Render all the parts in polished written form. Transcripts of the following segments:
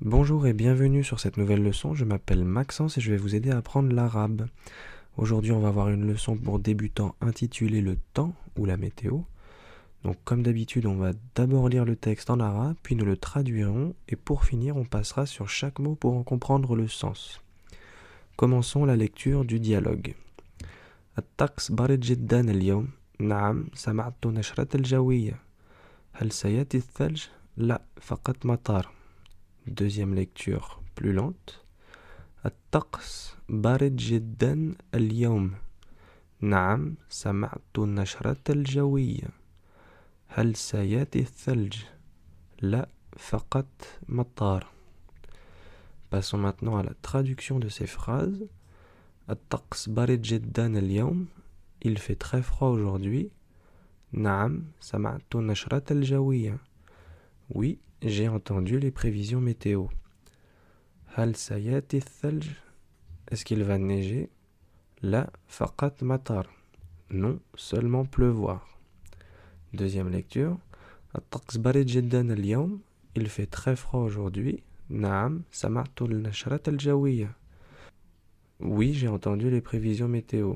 Bonjour et bienvenue sur cette nouvelle leçon, je m'appelle Maxence et je vais vous aider à apprendre l'arabe. Aujourd'hui on va voir une leçon pour débutants intitulée le temps ou la météo. Donc comme d'habitude on va d'abord lire le texte en arabe, puis nous le traduirons et pour finir on passera sur chaque mot pour en comprendre le sens. Commençons la lecture du dialogue. الطقس بارد جدا اليوم. نعم سمعت نشرة الجوية. هل سيأتي الثلج؟ لا فقط مطر. Deuxième lecture plus lente. الطقس بارد جدا اليوم. نعم سمعت النشرة الجوية. هل سيأتي الثلج؟ لا فقط مطر. Passons maintenant à la traduction de ces phrases. الطقس بارد جدا اليوم. Il fait très froid aujourd'hui. نعم سمعت النشرة الجوية. Oui, j'ai entendu les prévisions météo. هل سيأتي الثلج? Est-ce qu'il va neiger? لا فقط مطر. Non, seulement pleuvoir. Deuxième lecture. الطقس بارد جدا اليوم. Il fait très froid aujourd'hui. نعم سمعت النشرة الجوية. Oui, j'ai entendu les prévisions météo.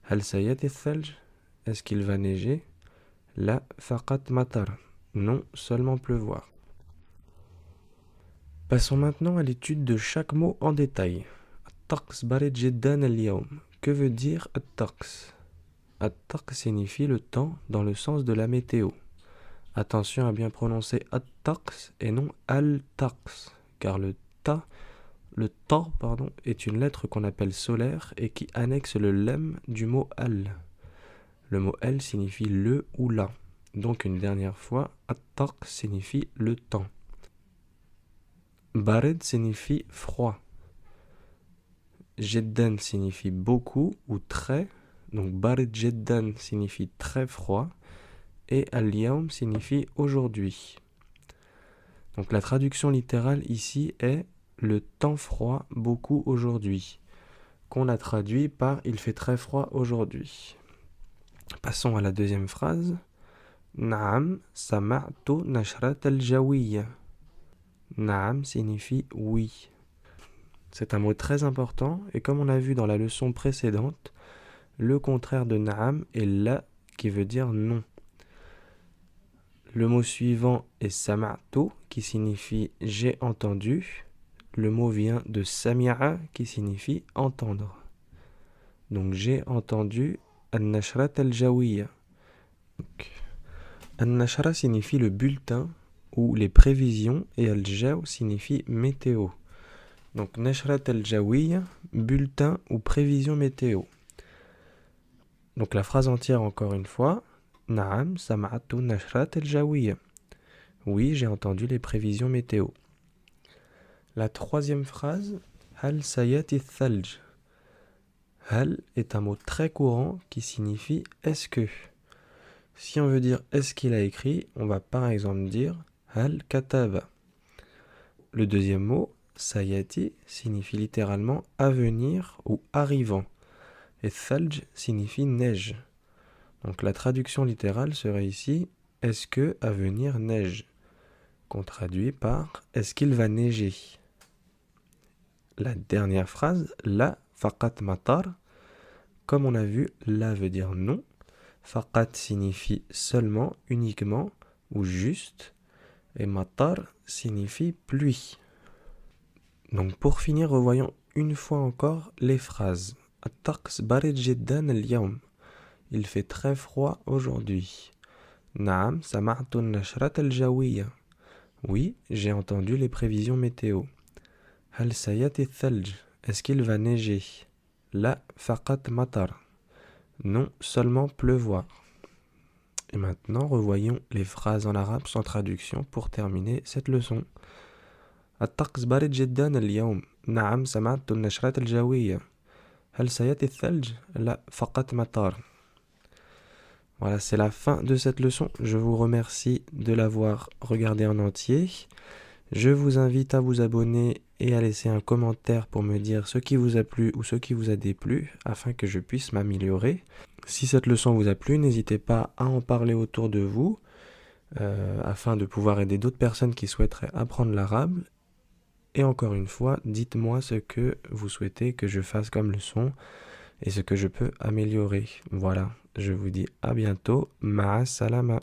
هل سيأتي الثلج? Est-ce qu'il va neiger? لا فقط مطر. Non, seulement pleuvoir. Passons maintenant à l'étude de chaque mot en détail. الطقس بارد جدا اليوم. Que veut dire الطقس? الطقس signifie le temps dans le sens de la météo. Attention à bien prononcer الطقس et non الطقس, car le ta est une lettre qu'on appelle solaire et qui annexe le lemme du mot al. Le mot al signifie le ou la. Donc une dernière fois, الطقس signifie le temps. Barid signifie froid. Jeddan signifie beaucoup ou très. Donc barid jeddan signifie très froid. Et al-yawm signifie aujourd'hui. Donc la traduction littérale ici est le temps froid beaucoup aujourd'hui, qu'on a traduit par il fait très froid aujourd'hui. Passons à la deuxième phrase. Naam sama'tu nashrat al-jawiyya. Naam signifie oui. C'est un mot très important et comme on a vu dans la leçon précédente, le contraire de naam est la qui veut dire non. Le mot suivant est sama'tu qui signifie j'ai entendu. Le mot vient de sami'a qui signifie entendre. Donc j'ai entendu al-nashrat al-jawiyya. Al-nashra signifie le bulletin ou les prévisions et al-jaw signifie météo. Donc nashrat al-jawiyya, bulletin ou prévision météo. Donc la phrase entière encore une fois. Naam sama'tu nashrat al-jawiyya. Oui, j'ai entendu les prévisions météo. La troisième phrase, hal sayati thalj. Hal est un mot très courant qui signifie est-ce que. Si on veut dire est-ce qu'il a écrit, on va par exemple dire hal kataba. Le deuxième mot, sayati, signifie littéralement à venir ou arrivant. Et thalj signifie neige. Donc la traduction littérale serait ici est-ce que à venir neige, qu'on traduit par est-ce qu'il va neiger. La dernière phrase, la faqat matar, comme on a vu, la veut dire non, faqat signifie seulement, uniquement ou juste, et matar signifie pluie. Donc pour finir, revoyons une fois encore les phrases. الطقس بارد جدا اليوم. Il fait très froid aujourd'hui. نعم سمعت النشرة الجوية. Oui, j'ai entendu les prévisions météo. هل سيأتي الثلج? Est-ce qu'il va neiger? لا فقط مطر. Non, seulement pleuvoir. Et maintenant, revoyons les phrases en arabe sans traduction pour terminer cette leçon. الطقس بارد جدا اليوم. نعم سمعت النشرة الجوية. هل سيأتي الثلج؟ لا فقط مطر. Voilà, c'est la fin de cette leçon. Je vous remercie de l'avoir regardée en entier. Je vous invite à vous abonner et à laisser un commentaire pour me dire ce qui vous a plu ou ce qui vous a déplu afin que je puisse m'améliorer. Si cette leçon vous a plu, n'hésitez pas à en parler autour de vous afin de pouvoir aider d'autres personnes qui souhaiteraient apprendre l'arabe. Et encore une fois, dites-moi ce que vous souhaitez que je fasse comme leçon et ce que je peux améliorer. Voilà, je vous dis à bientôt. Ma'a salama.